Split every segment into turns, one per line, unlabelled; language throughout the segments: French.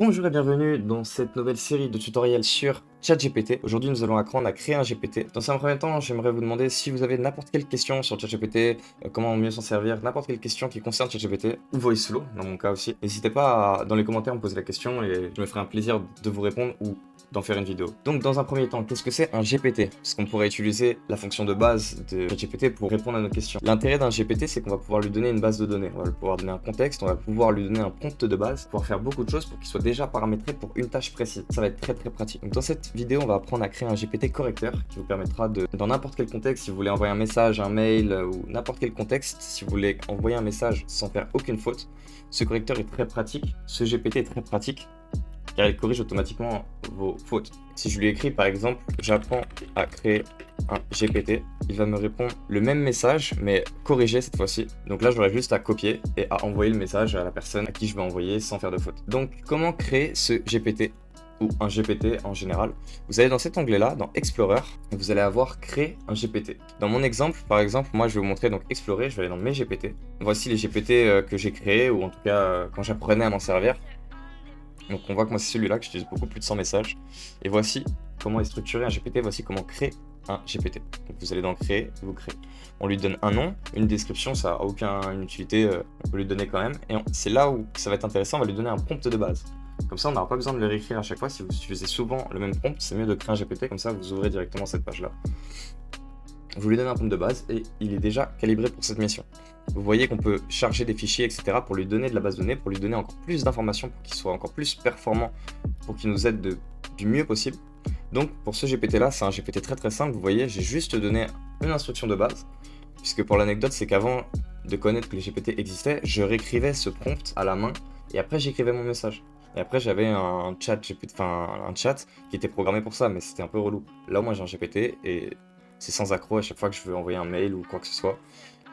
Bonjour et bienvenue dans cette nouvelle série de tutoriels sur ChatGPT. Aujourd'hui, nous allons apprendre à créer un GPT. Dans un premier temps, j'aimerais vous demander si vous avez n'importe quelle question sur ChatGPT, comment mieux s'en servir, n'importe quelle question qui concerne ChatGPT ou VoiceFlow, dans mon cas aussi. N'hésitez pas dans les commentaires à me poser la question et je me ferai un plaisir de vous répondre ou d'en faire une vidéo. Donc dans un premier temps, qu'est-ce que c'est un GPT? Parce qu'on pourrait utiliser la fonction de base de ChatGPT pour répondre à nos questions. L'intérêt d'un GPT, c'est qu'on va pouvoir lui donner une base de données. On va pouvoir donner un contexte, on va pouvoir lui donner un prompt de base, pouvoir faire beaucoup de choses pour qu'il soit déjà paramétré pour une tâche précise. Ça va être très pratique. Donc dans cette vidéo, on va apprendre à créer un GPT correcteur qui vous permettra de, dans n'importe quel contexte, si vous voulez envoyer un message, un mail ou n'importe quel contexte, si vous voulez envoyer un message sans faire aucune faute, ce correcteur est très pratique, ce GPT est très pratique car il corrige automatiquement vos fautes. Si je lui écris par exemple, j'apprends à créer un GPT, il va me répondre le même message, mais corrigé cette fois-ci. Donc là, j'aurais juste à copier et à envoyer le message à la personne à qui je vais envoyer sans faire de faute. Donc, comment créer ce GPT ou un GPT en général? Vous allez dans cet onglet-là, dans Explorer, et vous allez avoir créé un GPT. Dans mon exemple, par exemple, moi je vais vous montrer donc Explorer, je vais aller dans mes GPT. Voici les GPT que j'ai créés, ou en tout cas quand j'apprenais à m'en servir. Donc on voit que moi c'est celui-là que j'utilise beaucoup plus de 100 messages. Et voici comment est structuré un GPT, voici comment créer un GPT. Donc vous allez dans créer, vous créez. On lui donne un nom, une description, ça n'a aucune utilité, on peut lui donner quand même. Et c'est là où ça va être intéressant, on va lui donner un prompt de base. Comme ça on n'aura pas besoin de le réécrire à chaque fois. Si vous utilisez souvent le même prompt, c'est mieux de créer un GPT, comme ça vous ouvrez directement cette page-là. Vous lui donnez un prompt de base et il est déjà calibré pour cette mission. Vous voyez qu'on peut charger des fichiers, etc. pour lui donner de la base de données, pour lui donner encore plus d'informations, pour qu'il soit encore plus performant, pour qu'il nous aide du mieux possible. Donc pour ce GPT-là, c'est un GPT très simple. Vous voyez, j'ai juste donné une instruction de base, puisque pour l'anecdote, c'est qu'avant de connaître que les GPT existaient, je réécrivais ce prompt à la main et après j'écrivais mon message. Et après j'avais un chat qui était programmé pour ça, mais c'était un peu relou. Là, moi j'ai un GPT et c'est sans accroc à chaque fois que je veux envoyer un mail ou quoi que ce soit.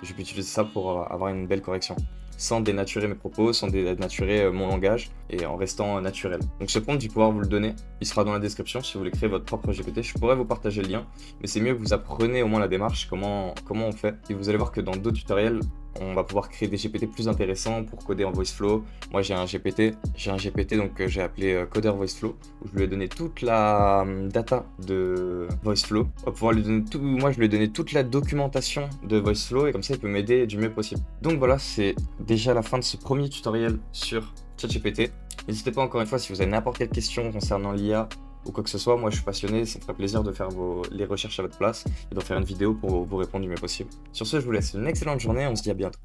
Je peux utiliser ça pour avoir une belle correction, sans dénaturer mes propos, sans dénaturer mon langage, et en restant naturel. Donc ce prompt, je vais pouvoir vous le donner, il sera dans la description si vous voulez créer votre propre GPT. Je pourrais vous partager le lien, mais c'est mieux que vous appreniez au moins la démarche, comment on fait. Et vous allez voir que dans d'autres tutoriels, on va pouvoir créer des GPT plus intéressants pour coder en VoiceFlow. Moi j'ai un GPT donc que j'ai appelé Coder VoiceFlow, où je lui ai donné toute la data de VoiceFlow. On va pouvoir lui donner tout, moi je lui ai donné toute la documentation de VoiceFlow et comme ça il peut m'aider du mieux possible. Donc voilà, c'est déjà la fin de ce premier tutoriel sur ChatGPT. N'hésitez pas encore une fois si vous avez n'importe quelle question concernant l'IA ou quoi que ce soit, moi je suis passionné, ça me ferait plaisir de faire les recherches à votre place et d'en faire une vidéo pour vous répondre du mieux possible. Sur ce, je vous laisse une excellente journée, on se dit à bientôt.